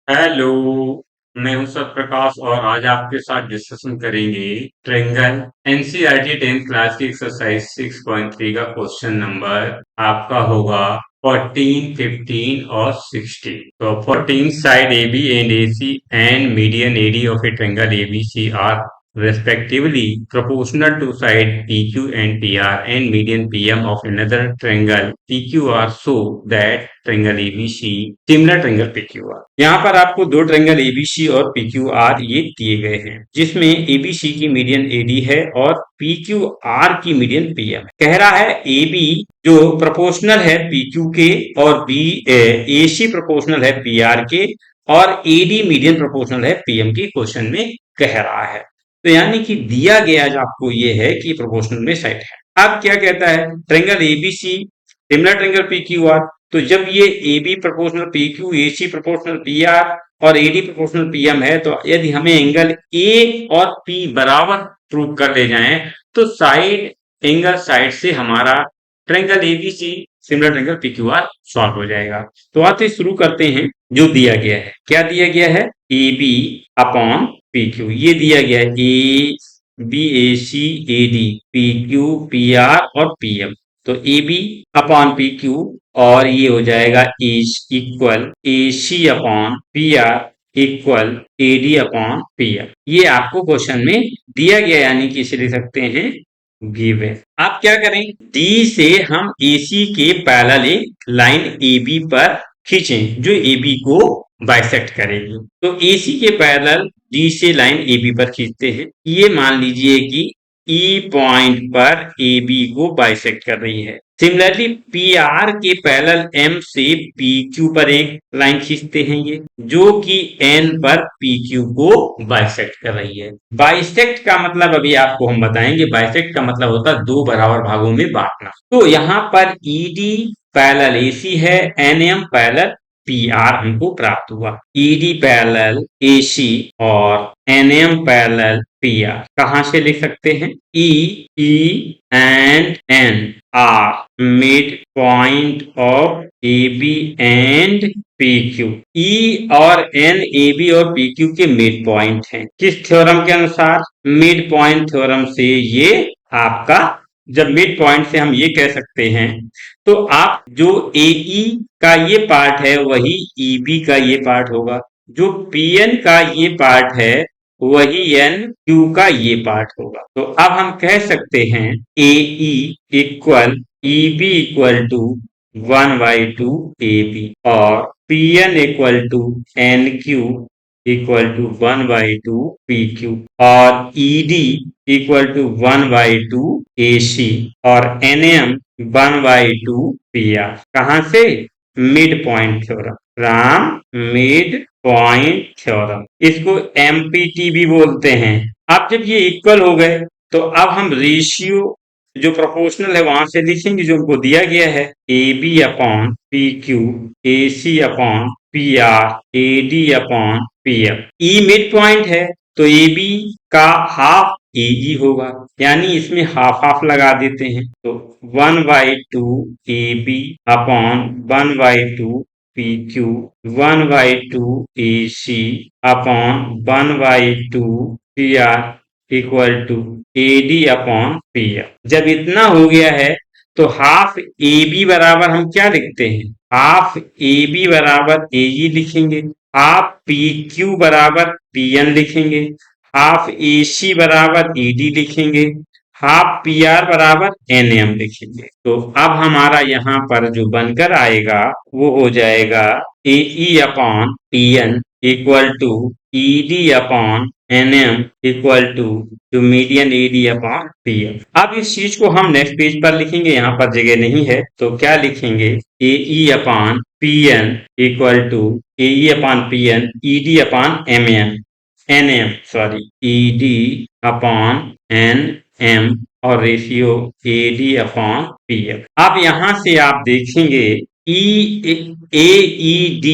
Hello. मैं हूं सतप्रकाश और आज आपके साथ डिस्कशन करेंगे ट्रायंगल एनसीईआरटी 10th क्लास की एक्सरसाइज 6.3 का क्वेश्चन नंबर आपका होगा 14, 15 और 16। तो 14 side AB and AC and median AD of a triangle ABC are respectively proportional to side PQ and PR and median PM of another triangle PQR so that triangle ABC similar triangle PQR। यहाँ पर आपको दो triangle ABC और PQR ये दिए गए हैं जिसमें ABC की मीडियन AD है और PQR की मीडियन PM है। कह रहा है AB जो प्रोपोर्शनल है PQ के और AC प्रोपोर्शनल है PR के और AD मीडियन प्रोपोर्शनल है PM के क्वेश्चन में कह रहा है। तो यानी कि दिया गया जो आपको ये है कि प्रोपोर्शनल में साइड है। अब क्या कहता है triangle ABC similar triangle PQR. तो जब ये AB proportional PQ, AC proportional PR और AD प्रोपोर्शनल PM है तो यदि हमें एंगल A और P बराबर प्रूव कर ले जाएं तो साइड एंगल साइड से हमारा triangle ABC similar triangle PQR solve हो जाएगा। तो आते शुरू करते हैं। जो दिया गया है क्या दिया गया है AB अपॉन PQ ये दिया गया है A B A C A D PQ PR और PM। तो AB अपॉन PQ और ये हो जाएगा equal AC upon PR equal AD upon PM। ये आपको क्वेश्चन में दिया गया यानी कि इसे लिख सकते हैं गिवन। आप क्या करें D से हम AC के पैरेलल एक लाइन AB पर खींचें जो AB को बाइसेक्ट करेगी। तो AC के पैरेलल D से लाइन AB पर खींचते हैं। ये मान लीजिए कि E पॉइंट पर AB को बाइसेक्ट कर रही है। सिमिलरली PR के पैरेलल M से PQ पर एक लाइन खींचते हैं ये जो कि N पर PQ को बाइसेक्ट कर रही है। बाइसेक्ट का मतलब अभी आपको हम बताएंगे। बाइसेक्ट का मतलब होता है दो बराबर भागों में बांटना। तो यहाँ पर ED पैरेलल AC है, NM पैरेलल PR हमको प्राप्त हुआ। ED पैरेलल AC और NM पैरेलल PR कहां से लिख सकते हैं E and N are mid point of AB and PQ। E और N AB और PQ के मिड पॉइंट हैं। किस थ्योरम के अनुसार मिड पॉइंट थ्योरम से ये आपका जब मिड पॉइंट से हम ये कह सकते हैं तो आप जो AE का ये पार्ट है वही EB का ये पार्ट होगा, जो PN का ये पार्ट है वही NQ का ये पार्ट होगा। तो अब हम कह सकते हैं AE equal EB equal to 1/2 AB और PN equal to NQ equal to 1/2 PQ और ED इक्वल टू 1/2 AC और NM 1/2 PR। कहां से mid point theorem from mid point theorem. इसको MPT भी बोलते हैं। अब जब ये इक्वल हो गए तो अब हम रेशियो जो प्रोपोर्शनल है वहां से लिखेंगे जो हमको दिया गया है AB upon PQ AC upon PR AD upon PM। E mid point है तो AB का हाफ AE होगा यानी इसमें हाफ हाफ लगा देते हैं तो 1/2 AB upon 1/2 PQ 1/2 AC upon 1/2 PR equal to AD upon PM। जब इतना हो गया है तो हाफ AB बराबर हम क्या लिखते हैं हाफ AB बराबर AE लिखेंगे, हाफ PQ बराबर PN लिखेंगे, हाफ AC बराबर ED लिखेंगे, हाफ PR बराबर NM लिखेंगे। तो अब हमारा यहाँ पर जो बनकर आएगा वो हो जाएगा AE upon PN equal to ED upon NM equal to median AD upon PM। अब इस चीज को हम नेक्स्ट पेज पर लिखेंगे, यहाँ पर जगह नहीं है तो क्या लिखेंगे AE upon PN equal to AE upon PN ED upon NM ED upon NM और रेशियो AD अपॉन PM। अब यहां से आप देखेंगे AED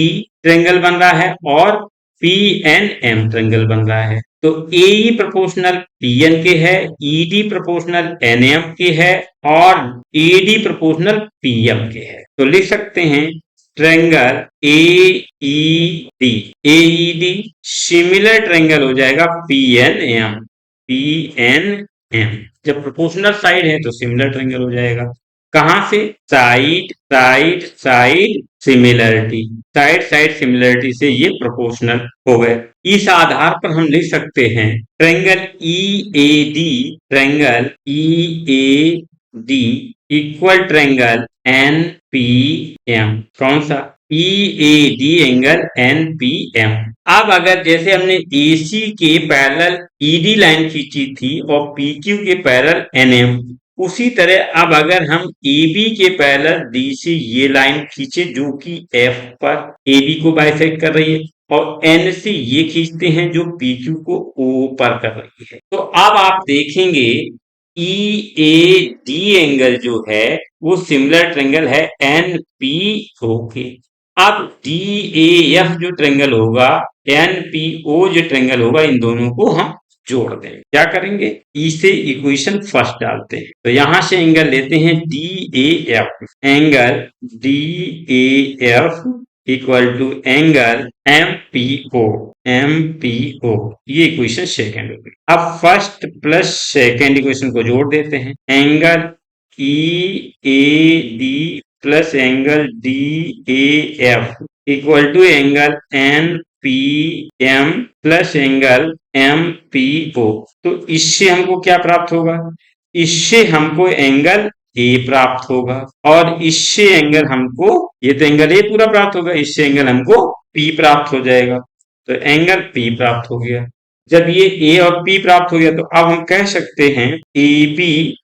ट्रायंगल बन रहा है और PNM ट्रायंगल बन रहा है। तो AE प्रोपोर्शनल PN के है, ED प्रोपोर्शनल NM के है और AD प्रोपोर्शनल PM के है। तो लिख सकते हैं triangle AED, AED similar triangle हो जाएगा PNM, PNM। जब प्रोपोर्शनल साइड है तो सिमिलर ट्रायंगल हो जाएगा। कहां से? Side side side similarity, side side similarity से ये प्रोपोर्शनल हो गए। इस आधार पर हम लिख सकते हैं triangle EAD, triangle EAD equal triangle NPM। कौन सा? EAD angle NPM। अब अगर जैसे हमने AC के पैरेलल ED लाइन खींची थी और PQ के पैरेलल NM, उसी तरह अब अगर हम AB के पैरेलल DC ये लाइन खींचे जो कि F पर AB को बाइसेक्ट कर रही है, और N से ये खींचते हैं जो PQ को O पर कर रही है, तो अब आप देखेंगे EAD एंगल जो है वो सिमिलर ट्रायंगल है NPO के। अब DAF जो ट्रायंगल होगा, NPO जो ट्रायंगल होगा, इन दोनों को हम जोड़ दें। क्या करेंगे? ई से इक्वेशन फर्स्ट डालते हैं, तो यहां से एंगल लेते हैं DAF, angle DAF equal to angle MPO, MPO, ये इक्वेशन सेकेंड हो गई। अब फर्स्ट प्लस सेकेंड इक्वेशन को जोड़ देते हैं, angle EAD plus angle DAF equal to angle NPM plus angle MPO। तो इससे हमको क्या प्राप्त होगा? इससे हमको एंगल ए प्राप्त होगा, और इससे एंगल हमको, ये तो एंगल ए पूरा प्राप्त होगा, इससे एंगल हमको P प्राप्त हो जाएगा, तो एंगल P प्राप्त हो गया। जब ये ए और P प्राप्त हो गया तो अब हम कह सकते हैं AB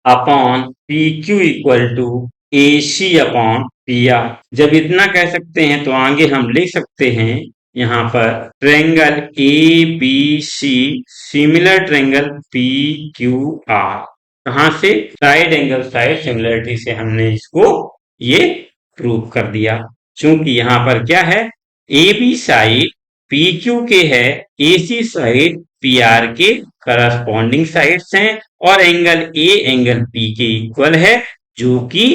upon PQ equal to AC upon PR। जब इतना कह सकते हैं तो आगे हम लिख सकते हैं यहाँ पर triangle ABC similar triangle PQR। कहां से? साइड एंगल साइड सिमिलरिटी से हमने इसको ये प्रूव कर दिया। क्योंकि यहाँ पर क्या है, AB साइड PQ के है, AC साइड PR के करस्पॉन्डिंग साइड्स हैं, और एंगल A एंगल P के इक्वल है, जो कि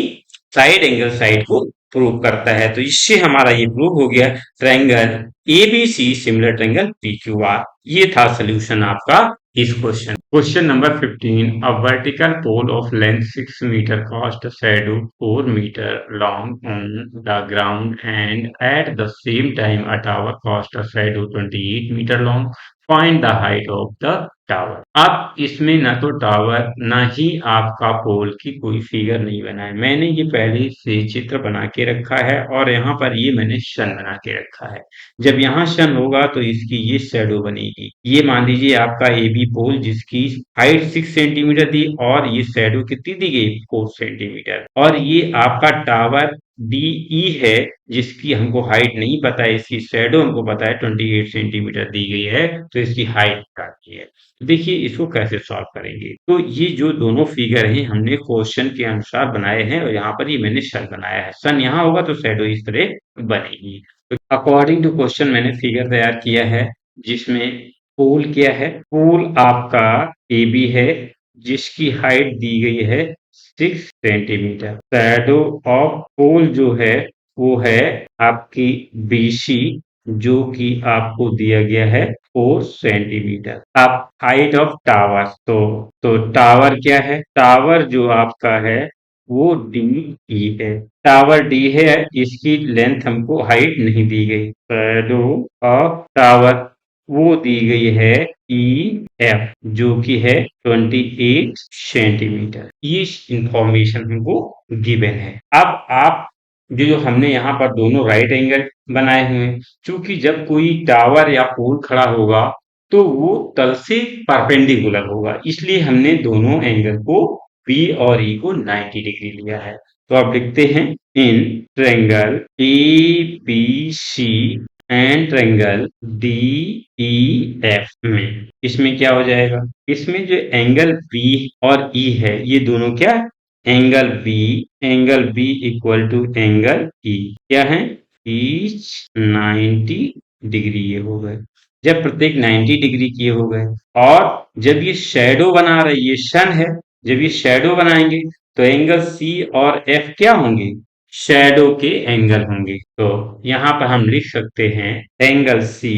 साइड एंगल साइड को प्रूव करता है। तो इससे हमारा ये प्रूव हो गया triangle ABC similar triangle PQR। ये था सोल्यूशन आपका इस question. Question number 15, a vertical pole of length 6 metre cast shadow 4 metre long on the ground and at the same time a tower cast a shadow 28 metre long, find the height of the tower. अब इसमें ना तो tower ना ही आपका पोल की कोई figure नहीं बना है, मैंने ये पहले से चित्र बना के रखा है, और यहाँ पर ये मैंने सन बना के रखा है। जब यहाँ सन होगा तो इसकी ये शैडो बनेगी। ये मान लीजिए आपका AB पोल जिसकी हाइट 6 सेंटीमीटर थी, और ये शैडो कितनी दी गई? 4 सेंटीमीटर। और ये आपका टावर DE है जिसकी हमको हाइट नहीं पता है, इसकी शैडो हमको पता है 28 सेंटीमीटर दी गई है, तो इसकी हाइट काटनी है। देखिए इसको कैसे सॉल्व करेंगे। तो ये जो दोनों फिगर हैं हमने क्वेश्चन के अनुसार बनाए हैं, और यहाँ पर ये मैंने सन बनाया है। सन यहाँ होगा तो शैडो इस तरह बनेगी। तो अकॉर्डिंग टू क्वेश्चन मैंने फिगर तैयार किया है, जिसमें पोल क्या है? पोल आपका AB है जिसकी हाइट दी गई है 6 सेंटीमीटर। शैडो ऑफ पोल जो है वो है आपकी BC, जो कि आपको दिया गया है 4 सेंटीमीटर। अब हाइट ऑफ टावर, तो टावर क्या है? टावर जो आपका है वो DE है। टावर D है, इसकी लेंथ हमको हाइट नहीं दी गई। शैडो ऑफ टावर वो दी गई है EF, जो कि है 28 सेंटीमीटर। ये इंफॉर्मेशन हमको गिवन है। अब आप जो हमने यहाँ पर दोनों राइट एंगल बनाए हुए हैं, क्योंकि जब कोई टावर या पोल खड़ा होगा तो वो तल से परपेंडिकुलर होगा, इसलिए हमने दोनों एंगल को B और E को 90 डिग्री लिया है। तो आप लिखते हैं in triangle ABC and triangle DEF में, इसमें क्या हो जाएगा? इसमें जो एंगल B और E है ये दोनों क्या? Angle B equal to angle E क्या है? ईच 90 डिग्री ये हो गए। जब प्रत्येक 90 डिग्री किए हो गए, और जब ये शैडो बना रही, ये सन है, जब ये शैडो बनाएंगे तो एंगल C और F क्या होंगे? शैडो के एंगल होंगे। तो यहाँ पर हम लिख सकते हैं एंगल सी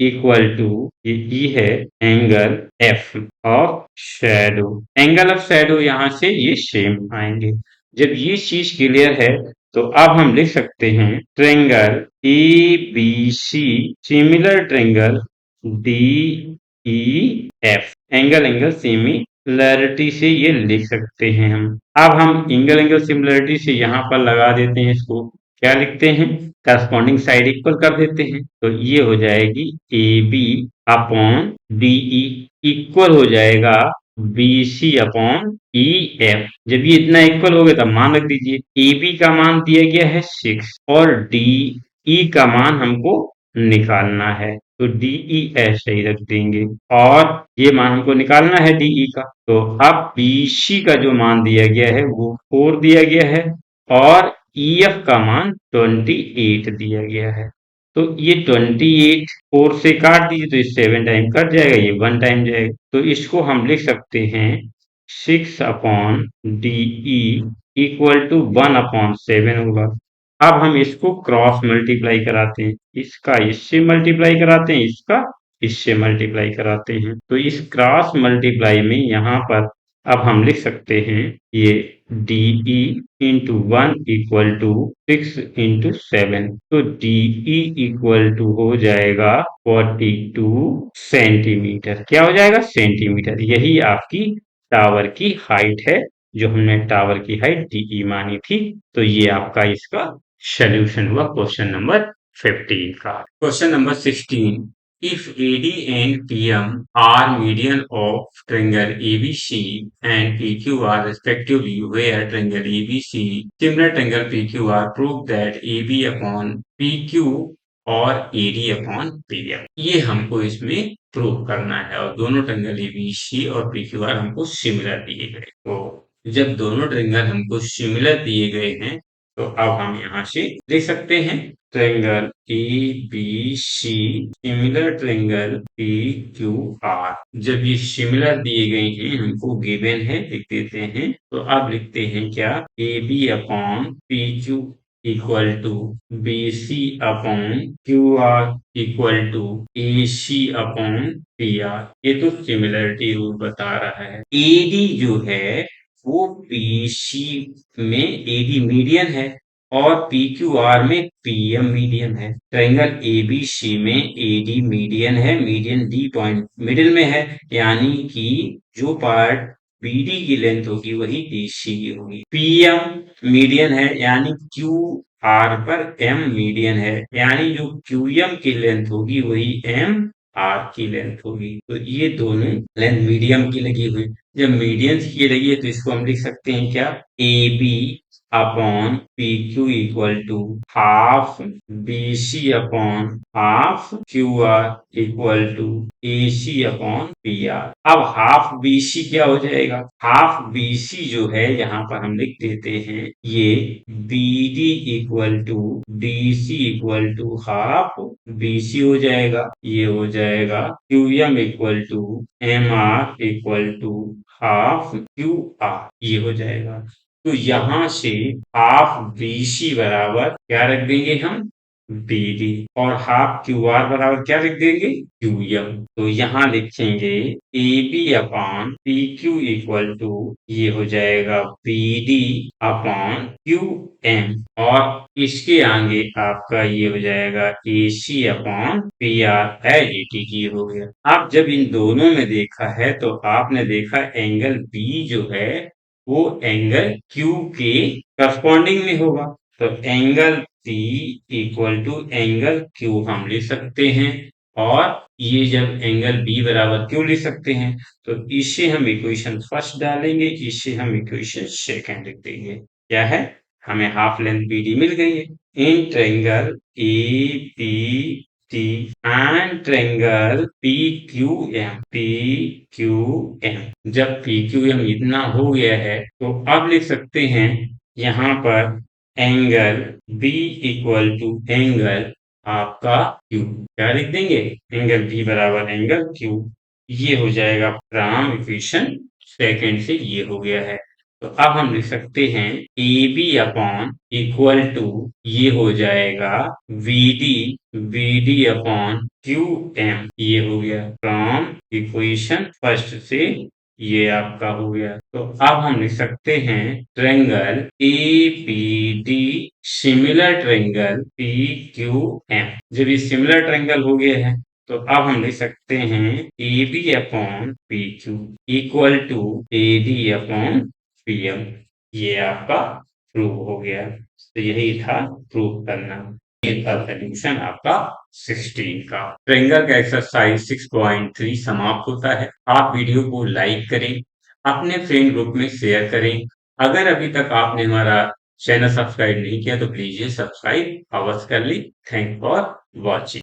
इक्वल टू, ये ई है, angle F of shadow. Angle of shadow यहाँ से ये सेम आएंगे। जब ये चीज क्लियर है तो अब हम लिख सकते हैं triangle A B C similar triangle D E F. Angle angle similarity से ये लिख सकते हैं हम। अब हम एंगल एंगल सिमिलरिटी से यहाँ पर लगा देते हैं इसको। क्या लिखते हैं? करस्पॉन्डिंग साइड इक्वल कर देते हैं। तो ये हो जाएगी A B upon D E equal हो जाएगा B C upon E F. जब ये इतना इक्वल हो गया तब मान रख दीजिए। ए बी का मान दिया गया है 6 और डी ई का मान हमको निकालना है। तो डीई ऐसे ही रख देंगे और ये मान हमको निकालना है डीई का। तो अब बीसी का जो मान दिया गया है वो 4 दिया गया है और ईएफ का मान 28 दिया गया है। तो ये 28 4 से काट दीजिए तो ये 7 टाइम कट जाएगा, ये 1 टाइम जाएगा। तो इसको हम लिख सकते हैं 6 upon DE equal to 1 upon 7 होगा। अब हम इसको क्रॉस मल्टीप्लाई कराते हैं, इसका इससे मल्टीप्लाई कराते हैं, इसका इससे मल्टीप्लाई कराते हैं। तो इस क्रॉस मल्टीप्लाई में यहाँ पर अब हम लिख सकते हैं ये DE into 1 equal to 6 into 7। तो डीई इक्वल टू हो जाएगा 42 सेंटीमीटर। क्या हो जाएगा? सेंटीमीटर। यही आपकी टावर की हाइट है जो हमने टावर की हाइट डीई मानी थी। तो ये आपका इसका सॉल्यूशन हुआ क्वेश्चन नंबर 15 का। Question number 16, if AD and PM are median of triangle ABC and PQ are respectively, where triangle ABC similar triangle PQR, prove that AB upon PQ और AD upon PM। ये हमको इसमें prove करना है और दोनों triangle ABC और PQR हमको सिमिलर दिए गए। तो जब दोनों ट्रायंगल हमको सिमिलर दिए गए हैं तो अब हम यहाँ से देख सकते हैं triangle A B C similar triangle P Q R. जब ये सिमिलर दिए गए हैं हमको गिवन है लिख देते हैं। तो अब लिखते हैं क्या? A B upon P Q equal to B C upon Q R equal to A C upon P R. ये तो सिमिलरिटी रूल बता रहा है। ए डी जो है वो पीसी में एडी मीडियन है और पीक्यूआर में पीएम मीडियन है। ट्रायंगल एबीसी में एडी मीडियन है, मीडियन डी पॉइंट मिडिल में है, यानी कि जो पार्ट बीडी की लेंथ होगी वही डीसी की होगी। पीएम मीडियन है यानी क्यू आर पर एम मीडियन है, यानी जो क्यूएम की लेंथ होगी वही एम आर की लेंथ होगी। तो ये दोनों लेंथ मीडियम की लगी हुई। जब मीडियंस की लगी है तो इसको हम लिख सकते हैं क्या? A B upon P Q equal to half B C upon half Q R equal to A C upon P R. अब हाफ बी सी क्या हो जाएगा? हाफ बी सी जो है यहाँ पर हम लिख देते हैं ये B D equal to D C equal to half B C हो जाएगा। ये हो जाएगा Q M equal to M R equal to half Q R. ये हो जाएगा। तो यहां से हाफ बीसी बराबर क्या रख देंगे हम? बीडी। और हाफ क्यू आर बराबर क्या लिख देंगे? क्यूएम। तो यहाँ लिखेंगे A B upon P Q equal to, ये हो जाएगा बीडी अपॉन क्यू एम और इसके आगे आपका ये हो जाएगा ए C upon P R H हो गया। अब जब इन दोनों में देखा है तो आपने देखा एंगल बी जो है वो एंगल क्यू के करस्पॉन्डिंग में होगा। तो angle P equal to angle Q हम लिख सकते हैं और ये जब एंगल बी बराबर क्यू लिख सकते हैं तो इससे हम इक्वेशन फर्स्ट डालेंगे, इससे हम इक्वेशन सेकंड लिख देंगे। क्या है? हमें हाफ लेंथ बी डी मिल गई है in triangle A P T and triangle P Q M. P Q M जब पी क्यू एम इतना हो गया है तो अब लिख सकते हैं यहाँ पर angle B equal to angle आपका क्यू। क्या लिख देंगे? एंगल बी बराबर एंगल क्यू। ये हो जाएगा फ्रॉम इक्वेशन सेकंड से ये हो गया है। तो अब हम लिख सकते हैं A B upon equal to ये हो जाएगा B D upon Q M, ये हो गया फ्रॉम इक्वेशन फर्स्ट से, ये आपका हो गया। तो अब हम लिख सकते हैं triangle A P D similar triangle P Q M. जब ये सिमिलर ट्रायंगल हो गया है तो अब हम लिख सकते हैं A B upon P Q equal to A D upon PM. ये आपका प्रूव हो गया। तो यही था प्रूव करना। ये था सोल्यूशन आपका 16 का। ट्रायंगल का एक्सरसाइज 6.3 समाप्त होता है। आप वीडियो को लाइक करें, अपने फ्रेंड ग्रुप में शेयर करें। अगर अभी तक आपने हमारा चैनल सब्सक्राइब नहीं किया तो प्लीज सब्सक्राइब अवश्य कर ली। Thank for watching.